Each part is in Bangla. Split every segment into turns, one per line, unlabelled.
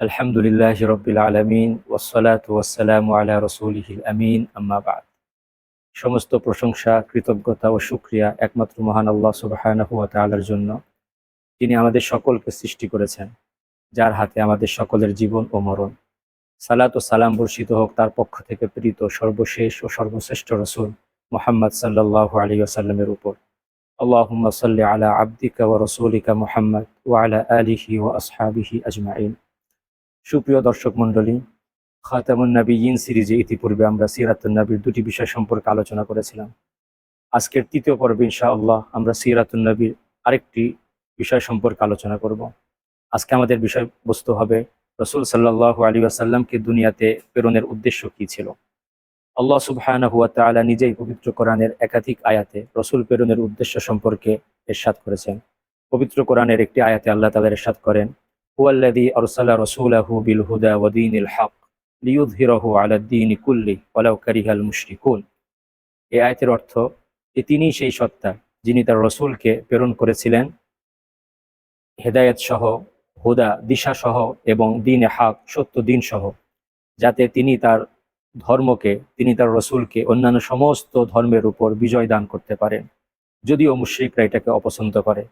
আলহামদুলিল্লাহি রাব্বিল আলামিন ওয়াসসালাতু ওয়াসসালামু আলা রাসূলিহিল আমিন আম্মা বা'দ। সমস্ত প্রশংসা, কৃতজ্ঞতা ও শুকরিয়া একমাত্র মহান আল্লাহ সুবহানাহু ওয়া তাআলার জন্য, যিনি আমাদের সকলকে সৃষ্টি করেছেন, যার হাতে আমাদের সকলের জীবন ও মরণ। সালাত ও সালাম বর্ষিত হোক তার পক্ষ থেকে প্রেরিত সর্বশেষ ও সর্বশ্রেষ্ঠ রাসূল মুহাম্মদ সাল্লাল্লাহু আলাইহি ওয়াসাল্লামের উপর। আল্লাহুম্মা সাল্লি আলা আবদিকা ওয়া রাসূলিকা মুহাম্মদ ওয়া আলা আলিহি ওয়া আসহাবিহি আজমাইন। সুপ্রিয় দর্শক মণ্ডলী, খাতামুন নবিয়্যিন সিরিজে ইতিপূর্বে আমরা সিরাতুন নবীর দুটি বিষয় সম্পর্কে আলোচনা করেছিলাম। আজকের তৃতীয় পর্বে ইনশাআল্লাহ আমরা সিরাতুন নবীর আরেকটি বিষয় সম্পর্কে আলোচনা করব। আজকে আমাদের বিষয়বস্তু হবে রাসূল সাল্লাল্লাহু আলাইহি ওয়াসাল্লামকে দুনিয়াতে প্রেরণের উদ্দেশ্য কী ছিল। আল্লাহ সুবহানাহু ওয়া তাআলা নিজেই পবিত্র কোরআনের একাধিক আয়াতে রাসূল প্রেরণের উদ্দেশ্য সম্পর্কে ইরশাদ করেছেন। পবিত্র কোরআনের একটি আয়াতে আল্লাহ তাআলা ইরশাদ করেন, হুয়াল্লাযী আরসালা রাসূলাহু বিল হুদা ওয়া দীনিল হক লিইয়ুযহিরাহু আলাদ দীনি কুল্লিহি ওয়ালাউ কারিহাল মুশরিকুন। এই আয়াতের অর্থ যে তিনিই সেই সত্তা যিনি তার রাসূলকে প্রেরণ করেছিলেন হেদায়েত সহ, হুদা দিশা সহ এবং দ্বীনে হক সত্য দ্বীন সহ, যাতে তিনি তার ধর্মকে, তিনি তার রাসূলকে অন্যান্য সমস্ত ধর্মের উপর বিজয় দান করতে পারেন, যদিও মুশরিকরা এটাকে অপছন্দ করে।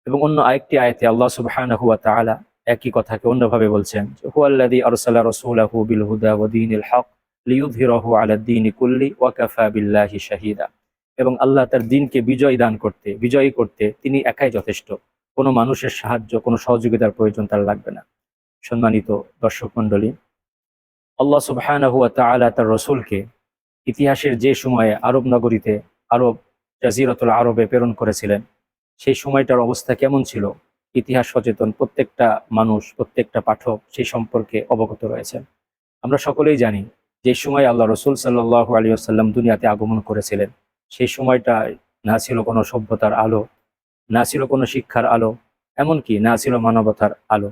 এবং অন্য আরেকটি আয়াতে আল্লাহ সুবহানাহু ওয়া তাআলা একই কথাকে অন্যভাবে বলছেন, হুয়াল্লাযী আরসালা রাসূলাহু বিল হুদা ওয়া দীনিল হক লিইয়ুযহিরাহু আলাদ দীনি কুল্লি ওয়া কাফা বিল্লাহি শাহীদা। এবং আল্লাহ তার দ্বীনকে বিজয়ী করতে তিনি একাই যথেষ্ট। কোনো মানুষের সাহায্য, কোনো সহযোগিতার প্রয়োজন তার লাগবে না। সম্মানিত দর্শক মণ্ডলী, আল্লাহ সুবহানাহু ওয়া তাআলা তার রাসূলকে ইতিহাসের যে সময়ে আরব নগরীতে, জাজিরাতুল আরবে প্রেরণ করেছিলেন, সেই সময়টার অবস্থা কেমন ছিল ইতিহাস সচেতন প্রত্যেকটা মানুষ, প্রত্যেকটা পাঠক সেই সম্পর্কে অবগত রয়েছেন। আমরা সকলেই জানি যে সময় আল্লাহ রাসূল সাল্লাল্লাহু আলাইহি ওয়াসাল্লাম দুনিয়াতে আগমন করেছিলেন, সেই সময়টায় না ছিল কোনো সভ্যতার আলো, না ছিল কোনো শিক্ষার আলো, এমনকি না ছিল মানবতার আলো।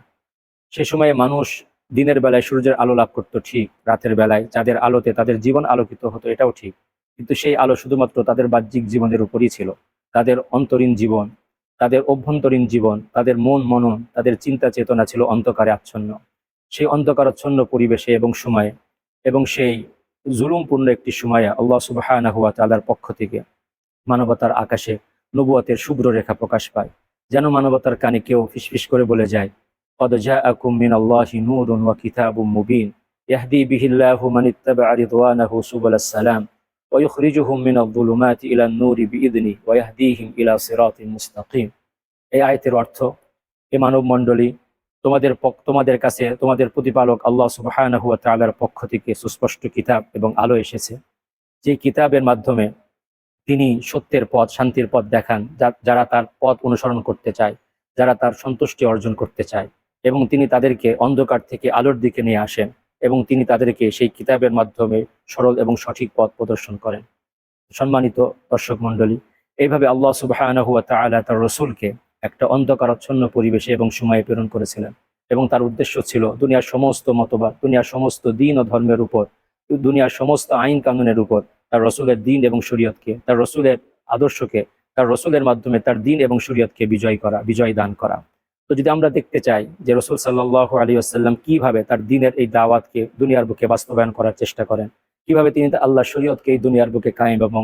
সে সময়ে মানুষ দিনের বেলায় সূর্যের আলো লাভ করতো ঠিক, রাতের বেলায় চাঁদের আলোতে তাদের জীবন আলোকিত হতো, এটাও ঠিক। কিন্তু সেই আলো শুধুমাত্র তাদের বাহ্যিক জীবনের উপরই ছিল। তাদের অন্তরীণ জীবন, তাদের অভ্যন্তরীণ জীবন, তাদের মনন, তাদের চিন্তা চেতনা ছিল অন্ধকারে আচ্ছন্ন। সেই অন্ধকারাচ্ছন্ন পরিবেশে এবং সময়ে, এবং সেই জুলুমপূর্ণ একটি সময়ে আল্লাহ সুবহানাহু ওয়া তাআলার পক্ষ থেকে মানবতার আকাশে নবুয়তের শুভ্র রেখা প্রকাশ পায়। যেন মানবতার কানে কেউ ফিসফিস করে বলে যায়, قد جاءكم من الله نور وكتاب مبين يهدي به الله من اتبع رضوانه سبل السلام ويخرجهم من الظلمات إلى النور بإذنه ويهديهم إلى صراط مستقيم। এই আয়াতের অর্থ, হে মানব মণ্ডলী, তোমাদের কাছে তোমাদের প্রতিপালক আল্লাহ সুবহানাহু ওয়া তাআলার পক্ষ থেকে সুস্পষ্ট কিতাব এবং আলো এসেছে, যে কিতাবের মাধ্যমে তিনি সত্যের পথ, শান্তির পথ দেখান যারা তার পথ অনুসরণ করতে চায়, যারা তার সন্তুষ্টি অর্জন করতে চায়, এবং তিনি তাদেরকে অন্ধকার থেকে আলোর দিকে নিয়ে আসেন, এবং তিনি তাদেরকে সেই কিতাবের মাধ্যমে সরল এবং সঠিক পথ প্রদর্শন করেন। সম্মানিত দর্শক মণ্ডলী, এইভাবে আল্লাহ সুবহানাহু ওয়া তাআলা তার রাসূলকে একটা অন্ধকারাচ্ছন্ন পরিবেশে এবং সময়ে প্রেরণ করেছিলেন, এবং তার উদ্দেশ্য ছিল দুনিয়ার সমস্ত মতবাদ, দুনিয়ার সমস্ত দিন ও ধর্মের উপর, দুনিয়ার সমস্ত আইন কানুনের উপর তার রাসূলের দিন এবং শরীয়তকে, তার রাসূলের আদর্শকে, তার রাসূলের মাধ্যমে তার দিন এবং শরীয়তকে বিজয় দান করা। তো যদি আমরা দেখতে চাই যে রাসূল সাল্লাল্লাহু আলাইহি ওয়াসাল্লাম কিভাবে তার দিনের এই দাওয়াতকে দুনিয়ার বুকে বাস্তবায়ন করার চেষ্টা করেন, কিভাবে তিনি আল্লাহর শরীয়তকে এই দুনিয়ার বুকে কায়েম এবং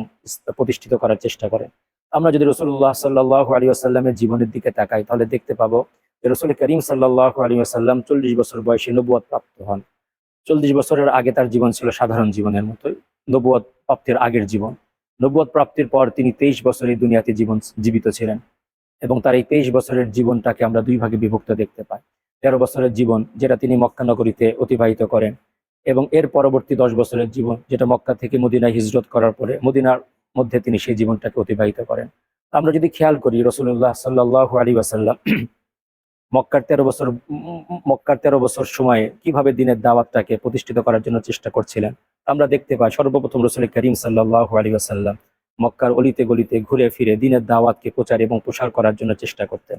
প্রতিষ্ঠিত করার চেষ্টা করেন, আমরা যদি রাসূলুল্লাহ সাল্লাল্লাহু আলাইহি ওয়াসাল্লামের জীবনের দিকে তাকাই, তাহলে দেখতে পাবো যে রাসূল করিম সাল্লাল্লাহু আলাইহি ওয়াসাল্লাম 40 বছর বয়সে নবুয়ত প্রাপ্ত হন। 40 বছরের আগে তার জীবন ছিল সাধারণ জীবনের মতোই, নবুয়ত প্রাপ্তির আগের জীবন। নবুয়ত প্রাপ্তির পর তিনি 23 বছর এই দুনিয়াতে জীবিত ছিলেন, এবং তার এই 23 বছরের জীবনটাকে আমরা দুই ভাগে বিভক্ত দেখতে পাই। 13 বছরের জীবন যেটা তিনি মক্কা নগরীতে অতিবাহিত করেন, এবং এর পরবর্তী 10 বছরের জীবন যেটা মক্কা থেকে মদিনায় হিজরত করার পরে মদিনার মধ্যে তিনি সেই জীবনটাকে অতিবাহিত করেন। আমরা যদি খেয়াল করি, রাসূলুল্লাহ সাল্লাল্লাহু আলাইহি ওয়াসাল্লাম মক্কার 13 বছর সময়ে কিভাবে দিনের দাওয়াতটাকে প্রতিষ্ঠিত করার জন্য চেষ্টা করছিলেন আমরা দেখতে পাই। সর্বপ্রথম রাসূল করিম সাল্লাল্লাহু আলাইহি ওয়াসাল্লাম মক্কার অলিতে গলিতে ঘুরে ফিরে দিনের দাওয়াতকে প্রচার এবং প্রসার করার জন্য চেষ্টা করতেন।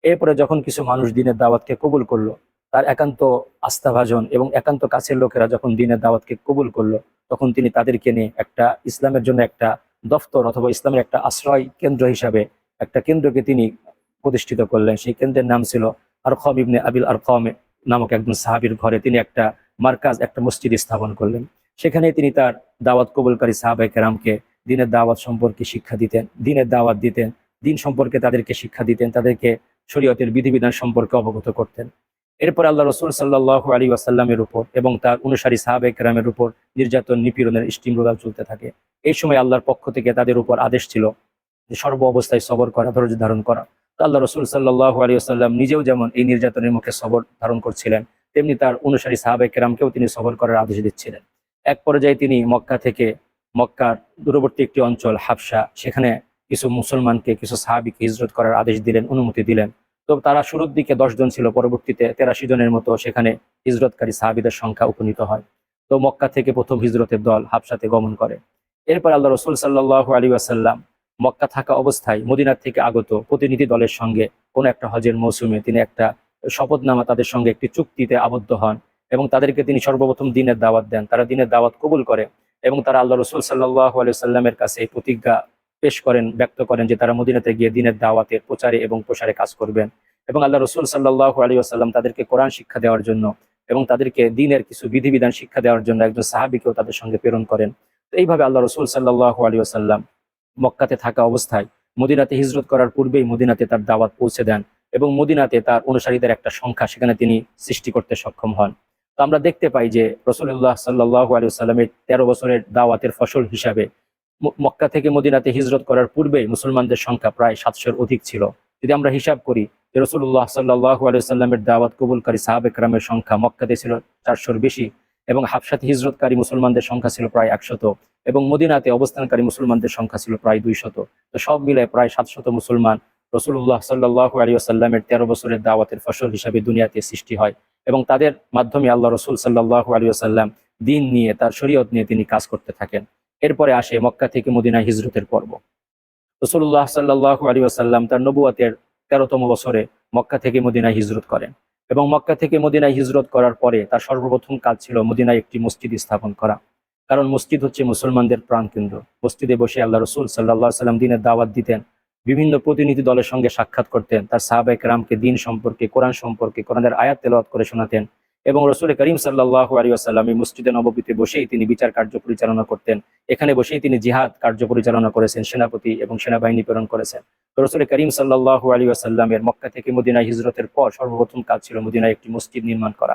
এরপরে যখন কিছু মানুষ দিনের দাওয়াতকে কবুল করলো, তার একান্ত আস্থাভাজন এবং একান্ত কাছের লোকেরা যখন দিনের দাওয়াতকে কবুল করলো, তখন তিনি তাদেরকে নিয়ে একটা ইসলামের জন্য একটা দফতর অথবা ইসলামের একটা আশ্রয় কেন্দ্র হিসাবে একটা কেন্দ্রকে তিনি প্রতিষ্ঠিত করলেন। সেই কেন্দ্রের নাম ছিল আরকম ইবনে আবিল আরকম নামক একজন সাহাবীর ঘরে তিনি একটা মার্কাজ, একটা মসজিদ স্থাপন করলেন। সেখানে তিনি তার দাওয়াত কবুলকারী সাহাবায়ে কেরামকে দিনের দাওয়াত সম্পর্কে শিক্ষা দিতেন, দিনের দাওয়াত দিতেন, দিন সম্পর্কে তাদেরকে শিক্ষা দিতেন, তাদেরকে শরীয়তের বিধিবিধান সম্পর্কে অবগত করতেন। এরপর আল্লাহ রসুল সাল্লাল্লাহু আলাইহি ওয়াসাল্লামের উপর এবং তার অনুসারী সাহাবায়ে কেরামের উপর নির্যাতন নিপীড়নের স্টিমরোলার চলতে থাকে। এই সময় আল্লাহর পক্ষ থেকে তাদের উপর আদেশ ছিল যে সর্ব অবস্থায় সবর করা, ধৈর্য ধারণ করা। তো আল্লাহ রসুল সাল্লাল্লাহু আলাইহি ওয়াসাল্লাম নিজেও যেমন এই নির্যাতনের মুখে সবর ধারণ করছিলেন, তেমনি তার অনুসারী সাহাবায়ে কেরামকেও তিনি সবর করার আদেশ দিচ্ছিলেন। এক পর্যায়ে তিনি মক্কার দূরবর্তী একটি অঞ্চল হাবশা, সেখানে কিছু মুসলমানকে, কিছু সাহাবীকে হিজরত করার আদেশ দিলেন, অনুমতি দিলেন। তো তারা শুরুর দিকে 10 জন ছিল, পরবর্তীতে 83 জনের মতো সেখানে হিজরতকারী সাহাবীদের সংখ্যা উপনীত হয়। তো মক্কা থেকে প্রথম হিজরতের দল হাবশাতে গমন করে। এরপর আল্লাহ রসুল সাল্লাল্লাহু আলাইহি ওয়াসাল্লাম মক্কা থাকা অবস্থায় মদিনার থেকে আগত প্রতিনিধি দলের সঙ্গে কোন একটা হজের মৌসুমে তিনি একটা শপথনামা, তাদের সঙ্গে একটি চুক্তিতে আবদ্ধ হন এবং তাদেরকে তিনি সর্বপ্রথম দিনের দাওয়াত দেন। তারা দিনের দাওয়াত কবুল করে এবং তারা আল্লাহ রসুল সাল্লাল্লাহু আলাইহি ওয়াসাল্লামের কাছে এই প্রতিজ্ঞা পেশ করেন, ব্যক্ত করেন যে তারা মদিনাতে গিয়ে দিনের দাওয়াতের প্রচারে এবং প্রসারে কাজ করবেন। এবং আল্লাহ রসুল সাল্লাল্লাহু আলাইহি ওয়াসাল্লাম তাদেরকে কোরআন শিক্ষা দেওয়ার জন্য এবং তাদেরকে দিনের কিছু বিধিবিধান শিক্ষা দেওয়ার জন্য একজন সাহাবীকেও তাদের সঙ্গে প্রেরণ করেন। তো এইভাবে আল্লাহ রসুল সাল্লাল্লাহু আলাইহি ওয়াসাল্লাম মক্কাতে থাকা অবস্থায় মদিনাতে হিজরত করার পূর্বেই মদিনাতে তার দাওয়াত পৌঁছে দেন এবং মদিনাতে তার অনুসারীদের একটা সংখ্যা সেখানে তিনি সৃষ্টি করতে সক্ষম হন। তো আমরা দেখতে পাই যে রাসূলুল্লাহ সাল্লাল্লাহু আলাইহি ওয়াসাল্লামের 13 বছরের দাওয়াতের ফসল হিসাবে মক্কা থেকে মদিনাতে হিজরত করার পূর্বেই মুসলমানদের সংখ্যা প্রায় 700-র অধিক ছিল। যদি আমরা হিসাব করি যে রাসূলুল্লাহ সাল্লাল্লাহু আলাইহি ওয়াসাল্লামের দাওয়াত কবুলকারী সাহাবে কেরামের সংখ্যা মক্কাতে ছিল 400-র বেশি এবং হাবশাতে হিজরতকারী মুসলমানদের সংখ্যা ছিল প্রায় 100 এবং মদিনাতে অবস্থানকারী মুসলমানদের সংখ্যা ছিল প্রায় 200। তো সব মিলায় প্রায় 700 মুসলমান রাসূলুল্লাহ সাল্লাল্লাহু আলাইহি ওয়াসাল্লামের 13 বছরের দাওয়াতের ফসল হিসাবে দুনিয়াতে সৃষ্টি হয় এবং তাদের মাধ্যমে আল্লাহ রসুল সাল্লাল্লাহু আলাইহি ওয়াসাল্লাম দিন নিয়ে, তার শরীয়ত নিয়ে তিনি কাজ করতে থাকেন। এরপরে আসে মক্কা থেকে মদিনায় হিজরতের পর্ব। রাসূলুল্লাহ সাল্লাল্লাহু আলাইহি ওয়াসাল্লাম তার নবুয়তের 13তম বছরে মক্কা থেকে মদিনায় হিজরত করেন এবং মক্কা থেকে মদিনায় হিজরত করার পরে তার সর্বপ্রথম কাজ ছিল মদিনায় একটি মসজিদ স্থাপন করা। কারণ মসজিদ হচ্ছে মুসলমানদের প্রাণকেন্দ্র। মসজিদে বসে আল্লাহ রসুল সাল্লাল্লাহু আলাইহি ওয়াসাল্লাম দিনের দাওয়াত দিতেন, বিভিন্ন প্রতিনিধি দলের সঙ্গে সাক্ষাৎ করতেন, তার সাহাবায়ে কেরামকে দিন সম্পর্কে, কোরআন সম্পর্কে, কোরআনের আয়াত তেলাওয়াত করে শোনাতেন এবং রাসূল করিম সাল্লাল্লাহু আলাইহি ওয়াসাল্লাম এই মসজিদে নববীতে বসেই তিনি বিচার কার্য পরিচালনা করতেন। এখানে বসেই তিনি জিহাদ কার্য পরিচালনা করেছেন, সেনাপতি এবং সেনাবাহিনী প্রেরণ করেছেন। তো রাসূল করিম সাল্লাল্লাহু আলাইহি ওয়াসাল্লামের মক্কা থেকে মদিনায় হিজরতের পর সর্বপ্রথম কাজ ছিল মদিনায় একটি মসজিদ নির্মাণ করা।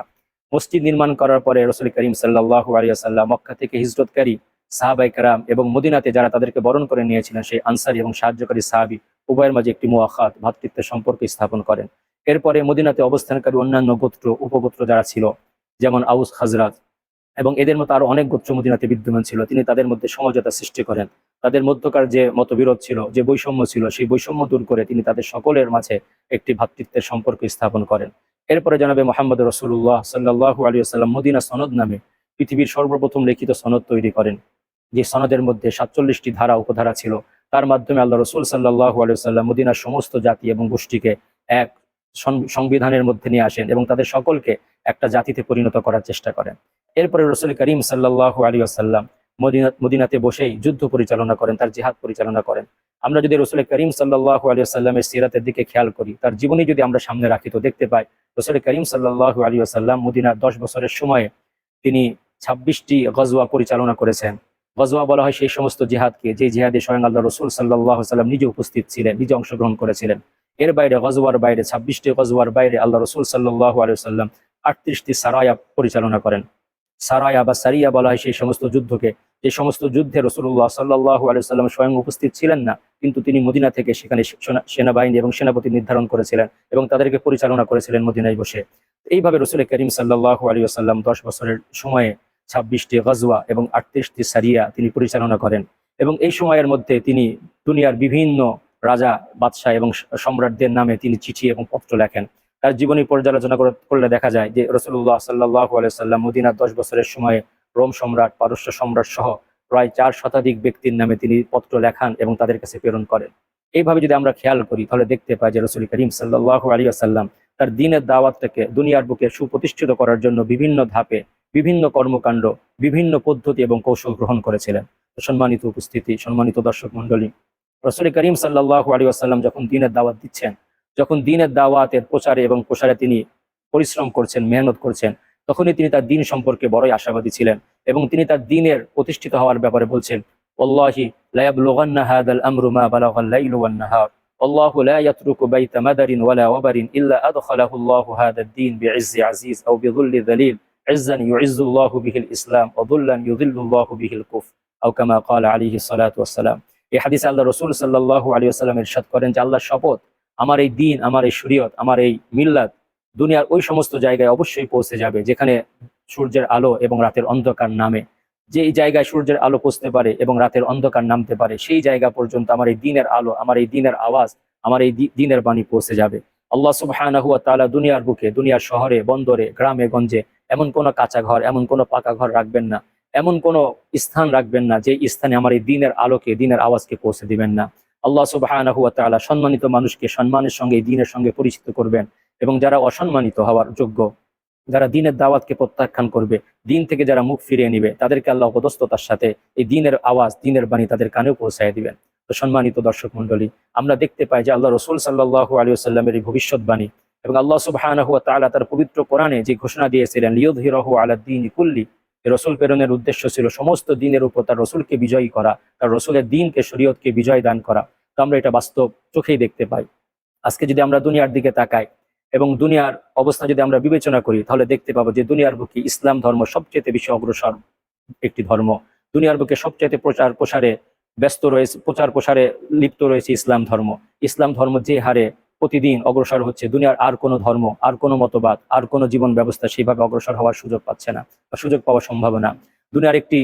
মসজিদ নির্মাণ করার পরে রাসূল করিম সাল্লাল্লাহু আলাইহি ওয়াসাল্লাম মক্কা থেকে হিজরতকারী সাহাবায়ে কেরাম এবং মদিনাতে যারা তাদেরকে বরণ করে নিয়েছিলেন সেই আনসারী এবং সাহায্যকারী সাহাবী উভয়ের মাঝে একটি মুআখাত, ভ্রাতৃত্বের সম্পর্ক স্থাপন করেন। এরপরে মদিনাতে অবস্থানকারী অন্যান্য গোত্র, উপগোত্র যারা ছিল, যেমন আউস, খাজরাজ এবং এদের মতো আরো অনেক গোত্র মদিনাতে বিদ্যমান ছিল, তিনি তাদের মধ্যে সমঝোতা সৃষ্টি করেন। তাদের মধ্যকার যে মতবিরোধ ছিল, যে বৈষম্য ছিল, সেই বৈষম্য দূর করে তিনি তাদের সকলের মাঝে একটি ভ্রাতৃত্বের সম্পর্ক স্থাপন করেন। এরপরে জনাবে মুহাম্মদ রাসূলুল্লাহ সাল্লাল্লাহু আলাইহি ওয়াসাল্লাম মদিনা সনদ নামে পৃথিবীর সর্বপ্রথম লিখিত সনদ তৈরি করেন, যে সনদের মধ্যে 47টি ধারা উপধারা ছিল। তার মাধ্যমে আল্লাহ রসুল সাল্লাল্লাহু আলাইহি ওয়াসাল্লাম মদিনার সমস্ত জাতি এবং গোষ্ঠীকে এক সংবিধানের মধ্যে নিয়ে আসেন এবং তাদের সকলকে একটা জাতিতে পরিণত করার চেষ্টা করেন। এরপরে রাসূল করিম সাল্লাল্লাহু আলাইহি ওয়াসাল্লাম মদিনাতে বসেই যুদ্ধ পরিচালনা করেন, তার জিহাদ পরিচালনা করেন। আমরা যদি রাসূল করিম সাল্লাল্লাহু আলাইহি ওয়াসাল্লামের সিরাতের দিকে খেয়াল করি, তার জীবনী যদি আমরা সামনে রাখি, তো দেখতে পাই রাসূল করিম সাল্লাল্লাহু আলাইহি ওয়াসাল্লাম মদিনার 10 বছরের সময়ে তিনি 26টি গজওয়া পরিচালনা করেছেন। গজওয়া বলা হয় সেই সমস্ত জিহাদকে যে জিহাদে স্বয়ং আল্লাহ রসুল সাল্লাল্লাহু আলাইহি ওয়াসাল্লাম নিজে উপস্থিত ছিলেন, নিজে অংশগ্রহণ করেছিলেন। এর বাইরে গজওয়ার বাইরে 26টি গজওয়ার বাইরে আল্লাহ রসুল সাল্লাল্লাহু আলাইহি ওয়াসাল্লাম 38টি সারায়া পরিচালনা করেন। সারায়া বা সারিয়া বলা হয় সেই সমস্ত যুদ্ধকে, যে সমস্ত যুদ্ধে রাসূলুল্লাহ সাল্লাল্লাহু আলাইহি ওয়াসাল্লাম স্বয়ং উপস্থিত ছিলেন না, কিন্তু তিনি মদিনা থেকে সেখানে সেনাবাহিনী এবং সেনাপতি নির্ধারণ করেছিলেন এবং তাদেরকে পরিচালনা করেছিলেন মদিনায় বসে। এইভাবে রাসূল করিম সাল্লাল্লাহু আলাইহি ওয়াসাল্লাম 10 বছরের সময়ে 26টি গজওয়া এবং 38টি সারিয়া তিনি পরিচালনা করেন এবং এই সময়ের মধ্যে তিনি দুনিয়ার বিভিন্ন রাজা, বাদশাহ এবং সম্রাটদের নামে তিনি চিঠি এবং পত্র লেখেন। তার জীবনী পর্যালোচনা করলে দেখা যায় যে রাসূলুল্লাহ সাল্লাল্লাহু আলাইহি ওয়াসাল্লাম মদিনার 10 বছরের সময়ে রোম সম্রাট, পারস্য সম্রাট সহ প্রায় 4 শতাধিক ব্যক্তির নামে তিনি পত্র লেখান এবং তাদের কাছে প্রেরণ করেন। এইভাবে যদি আমরা খেয়াল করি তাহলে দেখতে পাই যে রাসূল করিম সাল্লাল্লাহু আলাইহি ওয়াসাল্লাম তার দ্বীনের দাওয়াতটাকে দুনিয়ার বুকে সুপ্রতিষ্ঠিত করার জন্য বিভিন্ন ধাপে, বিভিন্ন কর্মকাণ্ড, বিভিন্ন পদ্ধতি এবং কৌশল গ্রহণ করেছিলেন। সম্মানিত উপস্থিতি, সম্মানিত দর্শক মণ্ডলী, রাসূল করিম সাল্লাল্লাহু আলাইহি ওয়াসাল্লাম যখন দ্বীনের দাওয়াত দিচ্ছেন, যখন দ্বীনের দাওয়াতের প্রচারে এবং প্রসারে তিনি পরিশ্রম করছেন, মেহনত করছেন, তখনই তিনি তার দিন সম্পর্কে বড়ই আশাবাদী ছিলেন এবং তিনি তার দিনের প্রতিষ্ঠিত হওয়ার ব্যাপারে বলছেন, ওয়াল্লাহি লা ইয়াবলুগান্না হাযাল আমরু মা বালাগাল লাইলু ওয়ান নাহার, আল্লাহু লা ইয়াতরুকু বাইতা মাদারিন ওয়ালা ওয়াবারিন ইল্লা আদখালাহু আল্লাহু হাযাদ দ্বীন বিইজ্জি আজিজ আও বিযুল্লি যালিল, ইজ্জান ইউইজ্জুল্লাহু বিহিল ইসলাম ওয়া যুল্লান ইউযিল্লুল্লাহু বিহিল কুফর, আও কামা ক্বালা আলাইহিস সালাতু ওয়াস সালাম। এই হাদিসে আল্লাহ রাসূল সাল্লাল্লাহু আলাইহি ওয়াসাল্লাম ইরশাদ করেন যে আল্লাহর শপথ, আমার এই দিন, আমার এই শরীয়ত, আমার এই মিল্লাত দুনিয়ার ওই সমস্ত জায়গায় অবশ্যই পৌঁছে যাবে যেখানে সূর্যের আলো এবং রাতের অন্ধকার নামে। যেই জায়গায় সূর্যের আলো পৌঁছতে পারে এবং রাতের অন্ধকার নামতে পারে, সেই জায়গা পর্যন্ত আমার এই দিনের আলো, আমার এই দিনের আওয়াজ, আমার এই দিনের বাণী পৌঁছে যাবে। আল্লাহ সুবহানাহু ওয়া তাআলা দুনিয়ার বুকে, দুনিয়ার শহরে, বন্দরে, গ্রামে গঞ্জে এমন কোনো কাঁচা ঘর, এমন কোনো পাকা ঘর রাখবেন না, এমন কোনো স্থান রাখবেন না যে স্থানে আমার এই দিনের আলোকে, দিনের আওয়াজকে পৌঁছে দিবেন না। আল্লাহ সুবহানাহু ওয়া তাআলা সম্মানিত মানুষকে সম্মানের সঙ্গে এই দিনের সঙ্গে পরিচিত করবেন এবং যারা অসম্মানিত হওয়ার যোগ্য, যারা দিনের দাওয়াতকে প্রত্যাখ্যান করবে, দিন থেকে যারা মুখ ফিরিয়ে নিবে, তাদেরকে আল্লাহ অপদস্থতার সাথে এই দিনের আওয়াজ, দিনের বাণী তাদের কানেও পৌঁছায় দিবেন। তো সম্মানিত দর্শক মণ্ডলী, আমরা দেখতে পাই যে আল্লাহ রাসূল সাল্লাল্লাহু আলাইহি ওয়াসাল্লামের এই ভবিষ্যৎবাণী এবং আল্লাহ সুবহানাহু ওয়া তাআলা তার পবিত্র কোরআনে যে ঘোষণা দিয়েছিলেন, লিইয়ুযহিরাহু আলা দ্বীনি কুল্লি, এই রাসূল প্রেরণের উদ্দেশ্য ছিল সমস্ত দিনের উপর তার রাসূলকে বিজয়ী করা, তার রাসূলের দ্বীনকে, শরীয়তকে বিজয় দান করা। তো আমরা এটা বাস্তব চোখেই দেখতে পাই। আজকে যদি আমরা দুনিয়ার দিকে তাকাই এবং দুনিয়ার অবস্থা যদি আমরা বিবেচনা করি, তাহলে দেখতে পাবো যে দুনিয়ার বুকে ইসলাম ধর্ম সবচেয়ে বেশি অগ্রসর একটি ধর্ম। দুনিয়ার বুকে সবচেয়ে প্রচার প্রসারে ব্যস্ত রয়েছে, প্রচার প্রসারে লিপ্ত রয়েছে ইসলাম ধর্ম। ইসলাম ধর্ম যে হারে প্রতিদিন অগ্রসর হচ্ছে, দুনিয়ার আর কোনো ধর্ম, আর কোনো মতবাদ, আর কোনো জীবন ব্যবস্থা সেইভাবে অগ্রসর হওয়ার সুযোগ পাচ্ছে না বা সুযোগ পাওয়ার সম্ভাবনা। দুনিয়ার একটি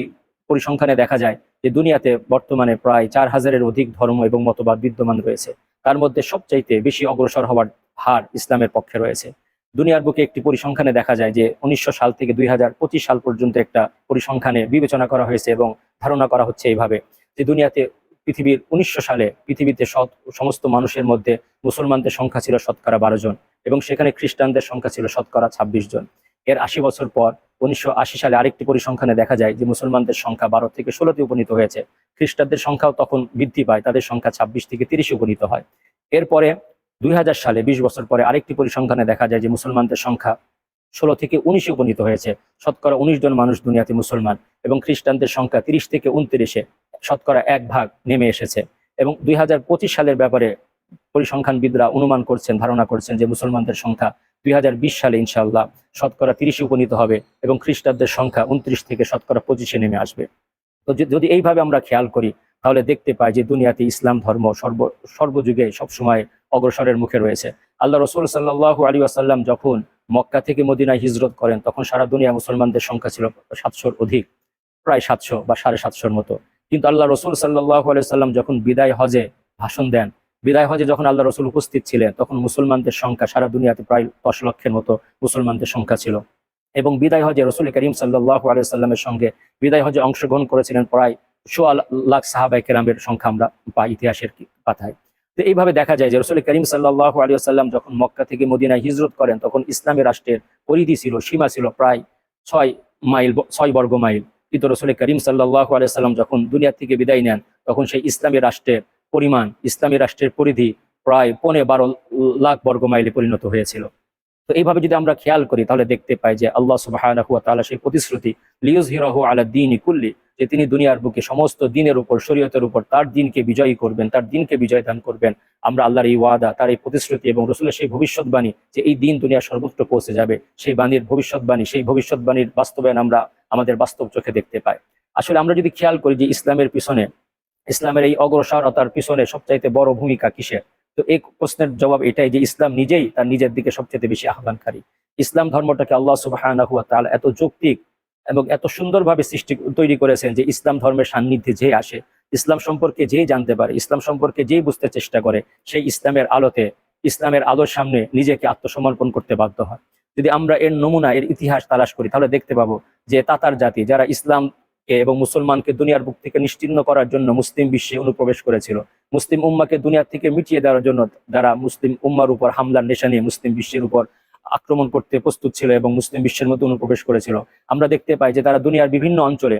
পরিসংখ্যানে দেখা যায় যে দুনিয়াতে বর্তমানে প্রায় 4000-এর অধিক ধর্ম এবং মতবাদ বিদ্যমান রয়েছে। তার মধ্যে সবচাইতে বেশি অগ্রসর হওয়ার হার ইসলামের পক্ষে রয়েছে। দুনিয়ার বুকে একটি পরিসংখ্যানে দেখা যায় যে 1900 সাল থেকে 2025 সাল পর্যন্ত একটা পরিসংখ্যানে বিবেচনা করা হয়েছে এবং ধারণা করা হচ্ছে এইভাবে যে দুনিয়াতে পৃথিবীর 1900 সালে পৃথিবীতে সমস্ত মানুষের মধ্যে মুসলমানদের সংখ্যা ছিল শতকরা 12 জন এবং সেখানে খ্রিস্টানদের সংখ্যা ছিল শতকরা 26 জন। এর 80 বছর পর 1980 সালে আরেকটি পরিসংখ্যানে দেখা যায় যে মুসলমানদের সংখ্যা 12 থেকে 16তে উপনীত হয়েছে। খ্রিস্টানদের সংখ্যাও তখন বৃদ্ধি পায়, তাদের সংখ্যা 26 থেকে 30-এ উপনীত হয়। এরপরে 2000 সালে 20 বছর পরে আরেকটি পরিসংখ্যানে দেখা যায় যে মুসলমানদের সংখ্যা 16 থেকে 19-এ উপনীত হয়েছে। শতকরা 19 জন মানুষ দুনিয়াতে মুসলমান এবং খ্রিস্টানদের সংখ্যা 30 থেকে 29-এ শতকরা 1 ভাগ নেমে এসেছে। এবং 2025 সালের ব্যাপারে পরিসংখ্যানবিদরা অনুমান করছেন, ধারণা করছেন যে মুসলমানদের সংখ্যা 2020 সালে ইনশাআল্লাহ শতকরা 30-এ উপনীত হবে এবং খ্রিস্টানদের সংখ্যা 29 থেকে শতকরা 25-এ নেমে আসবে। তো যদি এইভাবে আমরা খেয়াল করি, তাহলে দেখতে পাই যে দুনিয়াতে ইসলাম ধর্ম সর্বযুগে সবসময় অগ্রসরের মুখে রয়েছে। আল্লাহ রাসূল সাল্লাল্লাহু আলাইহি ওয়াসাল্লাম যখন মক্কা থেকে মদিনায় হিজরত করেন, তখন সারা দুনিয়া মুসলমানদের সংখ্যা ছিল 700-র অধিক, প্রায় 700 বা 750-র মতো। কিন্তু আল্লাহ রাসূল সাল্লাল্লাহু আলাইহি ওয়াসাল্লাম যখন বিদায় হজে ভাষণ দেন, বিদায় হজে যখন আল্লাহ রাসূল উপস্থিত ছিলেন, তখন মুসলমানদের সংখ্যা সারা দুনিয়াতে প্রায় 10 লক্ষের মতো মুসলমানদের সংখ্যা ছিল। এবং বিদায় হজে রাসূল করিম সাল্লাল্লাহু আলাইহি ওয়াসাল্লামের সঙ্গে বিদায় হজে অংশগ্রহণ করেছিলেন প্রায় 1.25 লাখ সাহাবায়ে কেরামের সংখ্যা আমরা পাই ইতিহাসের পাতায়। তো এইভাবে দেখা যায় যে রাসূল করিম সাল্লাল্লাহু আলাইহি ওয়াসাল্লাম যখন মক্কা থেকে মদিনায় হিজরত করেন, তখন ইসলামের রাষ্ট্রের পরিধি ছিল, সীমা ছিল প্রায় 6 বর্গ মাইল। কিন্তু রাসূল করিম সাল্লাল্লাহু আলাইহি ওয়াসাল্লাম যখন দুনিয়া থেকে বিদায় নেন, তখন সেই ইসলামী রাষ্ট্রের পরিমাণ, ইসলামী রাষ্ট্রের পরিধি প্রায় 12.5 লাখ বর্গ মাইলে পরিণত হয়েছিল। তো এইভাবে যদি আমরা খেয়াল করি, তাহলে দেখতে পাই যে আল্লাহ সুবহানাহু ওয়া তাআলা সেই প্রতিশ্রুতি, লিইয়ুযহিরাহু আলা দ্বীনি কুল্লি, যে তিনি দুনিয়ার বুকে সমস্ত দিনের উপর, শরীয়তের উপর তার দিনকে বিজয়ী করবেন, তার দিনকে বিজয় দান করবেন। আমরা আল্লাহর এই ওয়াদা, তার এই প্রতিশ্রুতি এবং রাসূলের সেই ভবিষ্যৎবাণী যে এই দিন দুনিয়ার সর্বত্র পৌঁছে যাবে, সেই বাণীর ভবিষ্যৎবাণী, সেই ভবিষ্যৎবাণীর বাস্তবায়ন আমরা আমাদের বাস্তব চোখে দেখতে পাই। আসলে আমরা যদি খেয়াল করি যে ইসলামের পিছনে, ইসলামের এই অগ্রসরতার পিছনে সবচাইতে বড় ভূমিকা কিসের, তো এই প্রশ্নের জবাব এটাই যে ইসলাম নিজেই তার নিজের দিকে সবচেয়ে বেশি আহ্বানকারী। ইসলাম ধর্মটাকে আল্লাহ সুবহানাহু ওয়া তাআলা এত যৌক্তিক এবং এত সুন্দরভাবে তৈরি করেছেন যে ইসলাম ধর্মের সান্নিধ্যে যে আসে, ইসলাম সম্পর্কে যেই জানতে পারে, ইসলাম সম্পর্কে যেই বুঝতে চেষ্টা করে, সেই ইসলামের আলোতে, ইসলামের আলোর সামনে নিজেকে আত্মসমর্পণ করতে বাধ্য হয়। যদি আমরা এর নমুনা, এর ইতিহাস তালাশ করি, তাহলে দেখতে পাবো যে তাতার জাতি যারা ইসলামকে এবং মুসলমানকে দুনিয়ার বুক থেকে নিশ্চিহ্ন করার জন্য মুসলিম বিশ্বে অনুপ্রবেশ করেছিল, মুসলিম উম্মাকে দুনিয়া থেকে মিটিয়ে দেওয়ার জন্য যারা মুসলিম উম্মার উপর হামলার নেশা নিয়ে মুসলিম বিশ্বের উপর আক্রমণ করতে প্রস্তুত ছিল এবং মুসলিম বিশ্বের মধ্যে অনুপ্রবেশ করেছিল, আমরা দেখতে পাই যে তারা দুনিয়ার বিভিন্ন অঞ্চলে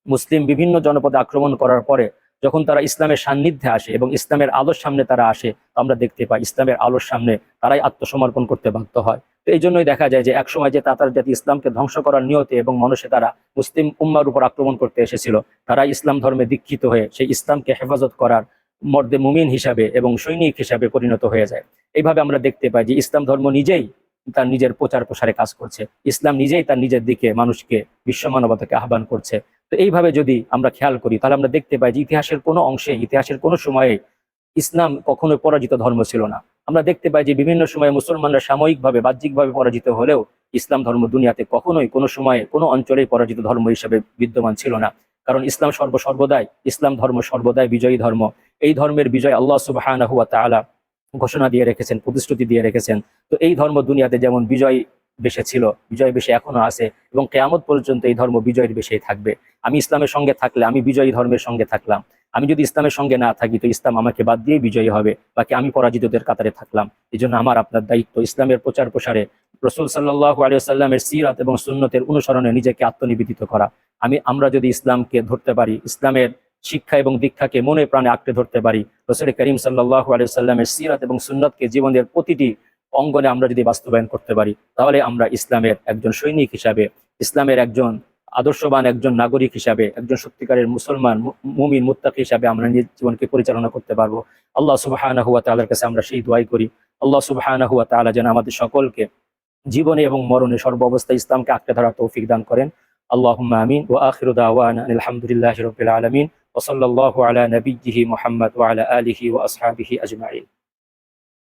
মুসলিম বিভিন্ন জনপদে আক্রমণ করার পরে যখন তারা ইসলামের সান্নিধ্যে আসে এবং ইসলামের আলোর সামনে তারা আসে, আমরা দেখতে পাই ইসলামের আলোর সামনে তারাই আত্মসমর্পণ করতে বাধ্য হয় তো এই জন্যই দেখা যায় যে একসময় যে তাতার জাতি ইসলামকে ধ্বংস করার নিয়তে এবং মানুষে তারা মুসলিম উম্মার উপর আক্রমণ করতে এসেছিল, তারা ইসলাম ধর্মে দীক্ষিত হয়ে সেই ইসলামকে হেফাজত করার মর্দে মুমিন হিসাবে এবং সৈনিক হিসাবে পরিণত হয়ে যায়। এইভাবে আমরা দেখতে পাই যে ইসলাম ধর্ম নিজেই তার নিজের প্রচার প্রসারে কাজ করছে, ইসলাম নিজেই তার নিজের দিকে মানুষকে, বিশ্ব মানবতাকে আহ্বান করছে। তো এইভাবে যদি আমরা খেয়াল করি তাহলে আমরা দেখতে পাই যে ইতিহাসের কোনো অংশে, ইতিহাসের কোনো সময়ে ইসলাম কখনোই পরাজিত ধর্ম ছিল না। আমরা দেখতে পাই যে বিভিন্ন সময়ে মুসলমানরা সাময়িকভাবে, বাহ্যিকভাবে পরাজিত হলেও ইসলাম ধর্ম দুনিয়াতে কখনোই কোনো সময়ে কোনো অঞ্চলেই পরাজিত ধর্ম হিসেবে বিদ্যমান ছিল না। কারণ ইসলাম সর্বদাই, ইসলাম ধর্ম সর্বদাই বিজয়ী ধর্ম। এই ধর্মের বিজয় আল্লাহ সুবহানাহু ওয়া তাআলা ঘোষণা দিয়ে রেখেছেন, প্রতিশ্রুতি দিয়ে রেখেছেন। তো এই ধর্ম দুনিয়াতে যেমন বিজয় বেশে ছিল, বিজয় বেশে এখনো আছে এবং কিয়ামত পর্যন্ত এই ধর্ম বিজয়ের বেশেই থাকবে। আমি ইসলামের সঙ্গে থাকলে আমি বিজয়ী ধর্মের সঙ্গে থাকলাম, আমি যদি ইসলামের সঙ্গে না থাকি তো ইসলাম আমাকে বাদ দিয়ে বিজয়ী হবে, বাকি আমি পরাজিতদের কাতারে থাকলাম। এই জন্য আমার আপনার দায়িত্ব ইসলামের প্রচার প্রসারে, রাসূল সাল্লাল্লাহু আলাইহি ওয়াসাল্লামের সিরাত এবং সুন্নতের অনুসরণে নিজেকে আত্মনিবেদিত করা। আমরা যদি ইসলামকে ধরতে পারি, ইসলামের শিক্ষা এবং দীক্ষাকে মনে প্রাণে আঁকড়ে ধরতে পারি, রাসূল করিম সাল্লাল্লাহু আলাইহি ওয়াসাল্লামের সিরাত এবং সুন্নতকে জীবনের প্রতিটি অঙ্গনে আমরা যদি বাস্তবায়ন করতে পারি, তাহলে আমরা ইসলামের একজন সৈনিক হিসাবে, ইসলামের একজন আদর্শবান একজন নাগরিক হিসাবে, একজন সত্যিকারের মুসলমান, মুমিন, মুত্তাকি হিসাবে আমরা নিজের জীবনকে পরিচালনা করতে পারবো। আল্লাহ সুবহানাহু ওয়া তাআলার কাছে আমরা সেই দোয়াই করি, আল্লাহ সুবহানাহু ওয়া তাআলা যেন আমাদের সকলকে জীবনে এবং মরণে সর্ব অবস্থায় ইসলামকে আঁকড়ে ধরার তৌফিক দান করেন। আল্লাহুম্মা আমিন। ওয়া আখিরু দাওয়ানা আলহামদুলিল্লাহি রাব্বিল আলামিন ওয়া সাল্লাল্লাহু আলা নাবিয়্যিহি মুহাম্মদ ওয়া আলা আলিহি ওয়া আসহাবিহি আজমাইন।